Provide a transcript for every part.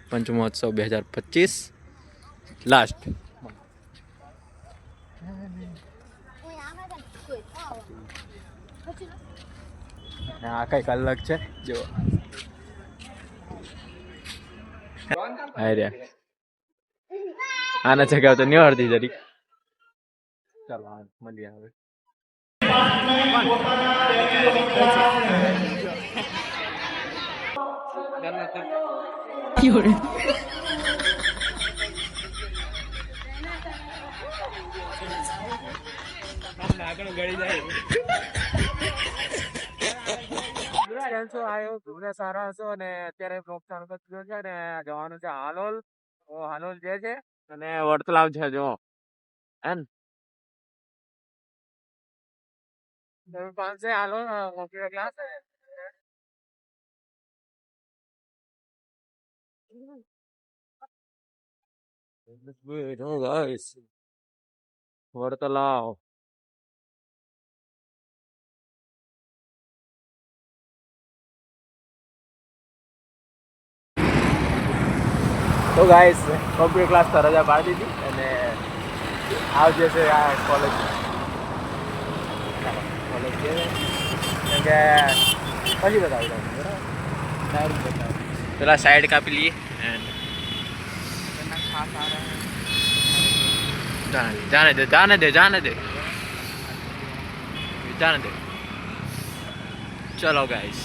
Panchmahotsav 2025 last. આ કઈક અલગ છે જો. આના જગ્યા તો નહીં અડધી જરી. ચાલો મળીએ હવે. સારા હશો અને અત્યારે પ્રોત્સાહન છે ને જવાનું છે હાલોલ. હાલોલ જે છે અને વડતલાવ છે જો એન પાસે હાલોલ કોમ્પ્યુટર ક્લાસ વડતલાવ. તો ગાઈસ કોમ્પ્યુટર ક્લાસ તો રજા પાડી દીધી અને આવજે છે આ કોલેજ છે કે પછી બતાવી દઉં બરાબર. પેલા સાઈડ કાપી લઈએ એન્ડ જાને દે જાને દે જાને દે જાને દે. ચલો ગાઈસ.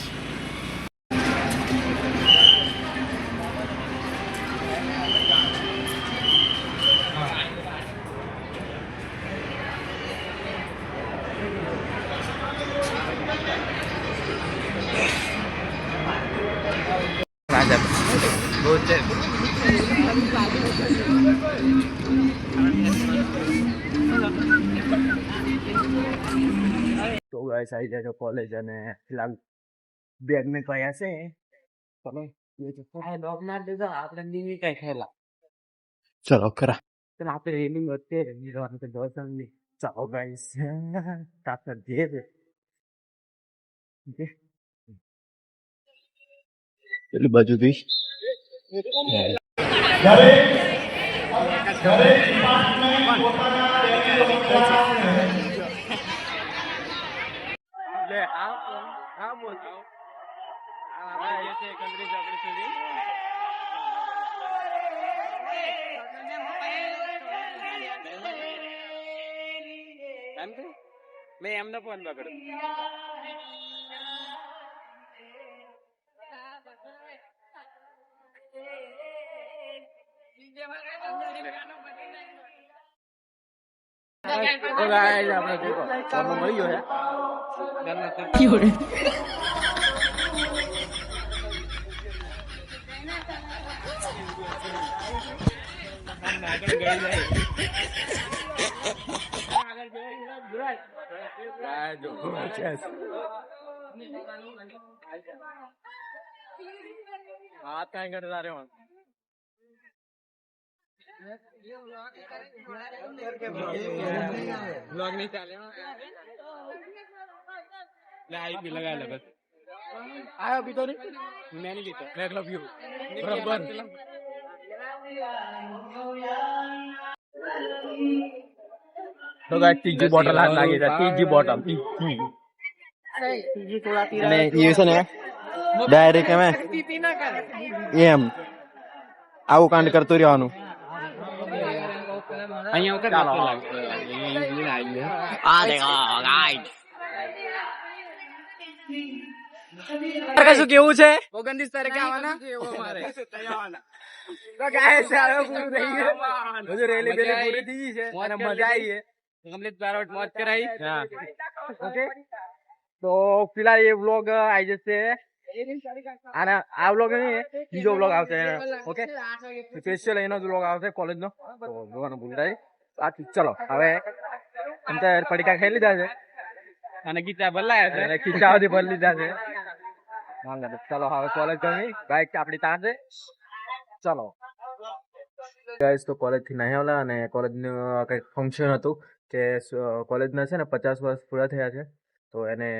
તો ગાઈસ આવી જાય કોલેજ અને ફિલહાલ બેગ ને કયા છે ચલો ડોગ માર દેજો આપણે નીવી કઈ ખેલા. ચલો ખરા ચલો આપણે રેલિંગ અત્યારે નીરવાનું તો દોસન ની. ચાલો ગાઈસ તાકર જે છે પેલી બાજુ થી મેં એમને ફોન પકડ્યો. હાથ કઈ કરતા રે ब्लॉग नहीं चाले लाइव भी लगा लगा आया अभी तो नहीं मैं नहीं जीता मैं लव यू बराबर. तो गाइस तीजी बोतल हाथ लागी था तीजी बोतल અને એ છે ને ડાયરેક્ટ અમે એમ આવું કાંડ કરતું રહેવાનું. અહીંયા ઉપર ચાલો આ દેખો ગાઈસ તારે શું કેવું છે 29 તારીખે આવવાના અમારે તો ગાઈસ આવે પૂરું થઈ ગયું હજુ રેલી બેલી પૂરી થઈ છે અને મજા આવી છે કમ્પ્લીટ બારોટ મોજ કરાઈ. હા ઓકે તો ફિલહાલ એ વ્લોગ આવી જશે અને આ વ્લોગ નહીં બીજો વ્લોગ આવશે. ઓકે સ્પેશિયલ એનો જ વ્લોગ આવશે કોલેજ નો તો જોવાનું ભૂલતા. ચલો હવે અંતર પડીકા ખાઈ લીધા છે અને ખીચા ભરલાયા છે ખીચા બધી ભરી લીધા છે. ચલો હવે કોલેજ ગઈ બાઈક આપડી ત્યાં છે. ચલો ગાઈસ તો કોલેજ થી નહીં આવેલા અને કોલેજ નું કઈક ફંક્શન હતું કે કોલેજ ના છે ને 50 વર્ષ પૂરા થયા છે તો એને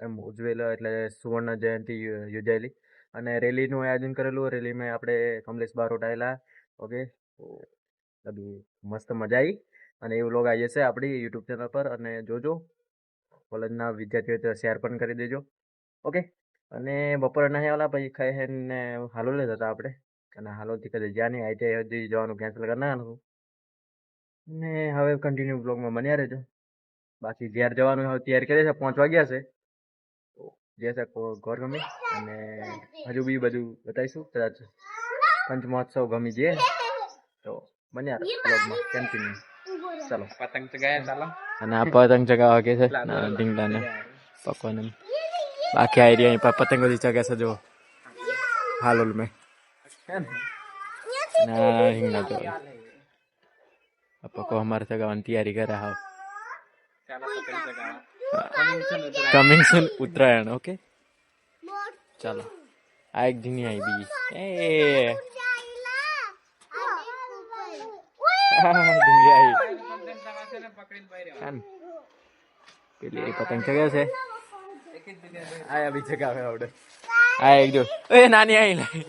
એમ ઉજવેલો એટલે સુવર્ણ જયંતિ યોજાયેલી અને રેલીનું આયોજન કરેલું. રેલીમાં આપણે કમલેશ બારોટ આવેલા. ઓકે, તો અભી મસ્ત મજા આવી. અને એ વ્લોગ આવી જશે આપણી યુટ્યુબ ચેનલ પર, અને જોજો. કોલેજના વિદ્યાર્થીઓ શેર પણ કરી દેજો. ઓકે, અને બપોરે નહીં આવેલા પછી ખાઈ ને હાલોલ જતા આપણે. અને હાલોલથી કદાચ જ્યાં નહીં ITI સુધી જવાનું કેન્સલ કરી નાખવાનું. ને હવે કન્ટિન્યુ બ્લોગમાં બન્યા રહેજો. બાકી ઘેર જવાનું હવે તૈયાર કરી છે, 5 વાગ્યા છે. તો જે છે ઘર ગમી. અને હજુ બી બધું બતાવીશું કદાચ પંચમહોત્સવ ગમી જઈએ તો બન્યા બ્લોગમાં કન્ટિન્યુ. ચાલો પતંગ ચગાયા ચાલો. અને આ પતંગ ચગાવવા કે છે ઢીંગલાને પકવાને. બાકી આ એરિયા પર પતંગ બધી ચગે છે જો હાલોલ મેં. ઢીંગલા તો પકો हमारे चगावવાની તૈયારી કરે હાવ. Coming soon Uttarayan. ઓકે ચાલો. આ એક ધીની આવી બીજી એ ધીની આવી પેલી પતંગ ચગે છે. આ બી ચગાવે આવડે. આ એક જો એ નાની આવી લાઈ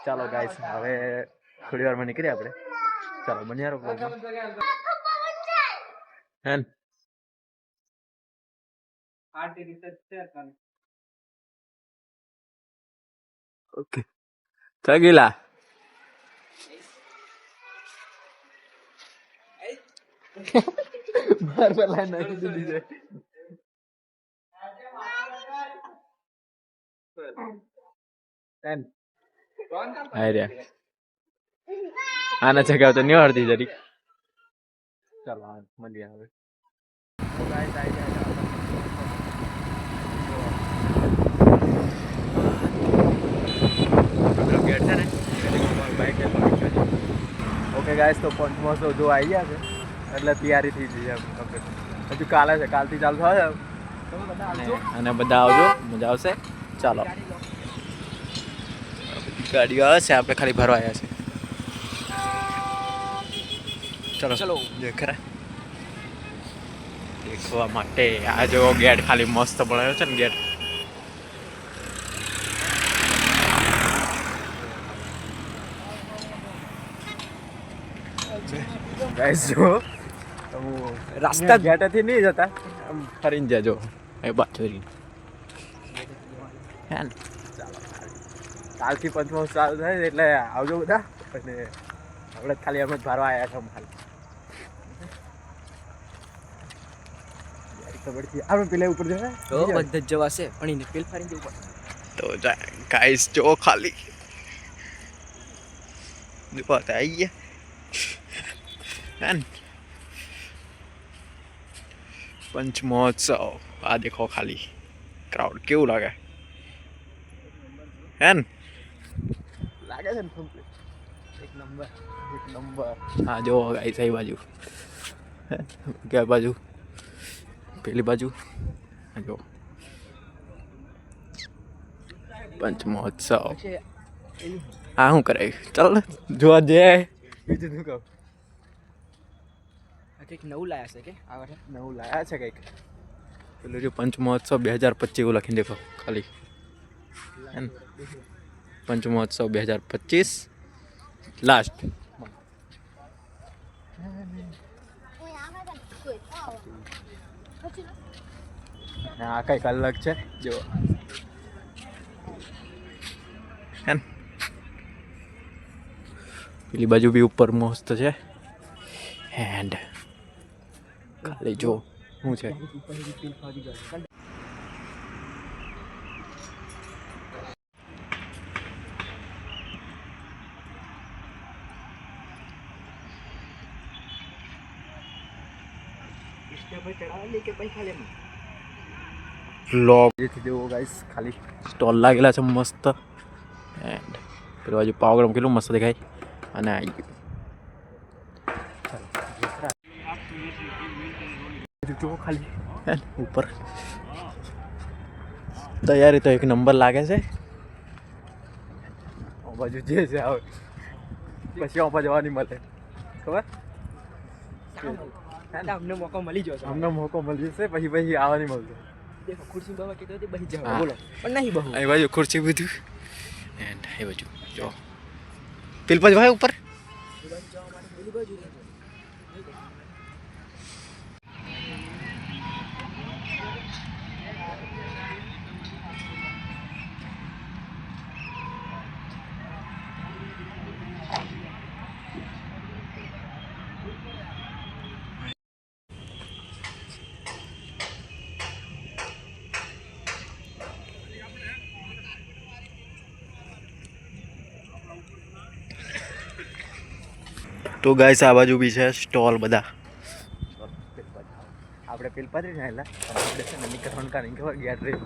ચાલો ગાઈસ હવે થોડી વારમાં નીકળીએ આપણે. ચાલો બન્યા બ્લોગમાં. ઓકે ચગીલા બાર પેલા નાખી દીધી છે. આના ચગાવ તો નહીં હળતી જરી. ચાલો મળીએ હવે. ઓકે ગાઈસ તો પંચમહોત્સવ જો આવી ગયા છે એટલે તૈયારી થઈ ગઈ છે. હજુ કાલે છે, કાલથી ચાલુ થશે. અને બધા આવજો, મજા આવશે. ચાલો ગાડીઓ આવે છે, આપણે ખાલી ભરવા આવ્યા છે. ચલો ચલો ખરા દેખવા માટે. આ જો ગેટ ખાલી મસ્ત બનાવ્યો છે ને ગેટ. ગાઈસ જો રાસ્તા ગેટેથી નહીં જતા, આમ ફરીને જજો એ બાજુ. કાલથી પંચમહોત્સવ ચાલુ થાય એટલે આવજો બધા. અને આપણે ખાલી અમે જ ભરવા આવ્યા છો ખાલી. આપણે પેલા ઉપર જવા તો બધા જવાશે પણ એને પેલ ફરીને જવું પડે. તો ગાઈસ જો ખાલી બાત આવી ગયા પંચમહોત્સવ. આ દેખો ખાલી ક્રાઉડ કેવું લાગે હેન લાગે છે ને એક નંબર એક નંબર. હા જો ગાઈસ આ બાજુ કે બાજુ પેલી બાજુ જો પંચમહોત્સવ. હા શું કરાય ચાલ જોવા જાય. બીજું શું કહું કંઈક નવું લાયા છે કે આ વર્ષે નવું લાયા છે કંઈક. પેલું જો પંચમહોત્સવ 2025 એવું લખીને દેખો ખાલી. પંચમહોત્સવ 2025 લાસ્ટ. આ કંઈક અલગ છે જો. પેલી બાજુ બી ઉપર મસ્ત છે. એન્ડ ખાલી જો શું છે. વ્લોગ જેથી દેવો ગાઈસ ખાલી સ્ટોલ લાગેલા છે મસ્ત. એન્ડ પેલી બાજુ પાવગરમ કેટલું મસ્ત દેખાય. અને આવી ગયું જો ખાલી ઉપર તૈયારી તો એક નંબર લાગે છે. બાજુ જે છે હવે પછી ઓપા જવાની મળે ખબર. એટલે અમને મોકો મળી જશે. અમને મોકો મળી જશે પછી આવવા નહીં મળશે. દેખો ખુરશી બાબા કીધું હતી બહી જાવ હા. બોલો પણ નહીં બહુ એ બાજુ ખુરશી બધું એન્ડ એ બાજુ જો પેલ પછી ભાઈ ઉપર એ બાજુ જવા માટે પેલી બાજુ રહેજો. તો ગાઈસ આ બાજુ બી છે સ્ટોલ બધા. આપણે પેલ પડી ને એટલે આપણે છે ને નીકળવાનું કારણ કે ગેટ રહી.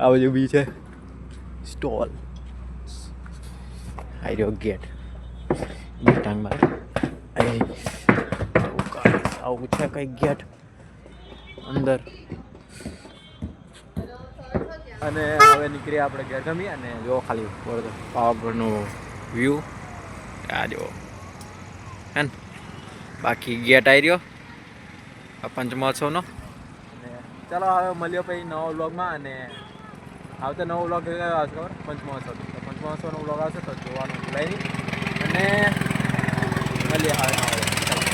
આ બાજુ બી છે સ્ટોલ. આઈ રહ્યો ગેટ ટાંગમાં આવું છે કઈ ગેટ અંદર. અને હવે નીકળીએ આપણે ઘેર ગમી અને જો ખાલી પાવાગઢનું વ્યૂ આ જો હે ને. બાકી ગેટ આવી રહ્યો આ પંચમહોત્સવનો. અને ચાલો હવે મળ્યો પછી નવો વ્લોગમાં. અને આવતો નવો વ્લોગ આવશે ખબર પંચમહોત્સવ. તો પંચમહોત્સવનો વ્લોગ આવશે તો જોવાનું ભૂલાય નહીં. અને મળીએ હવે નવો. ચાલો.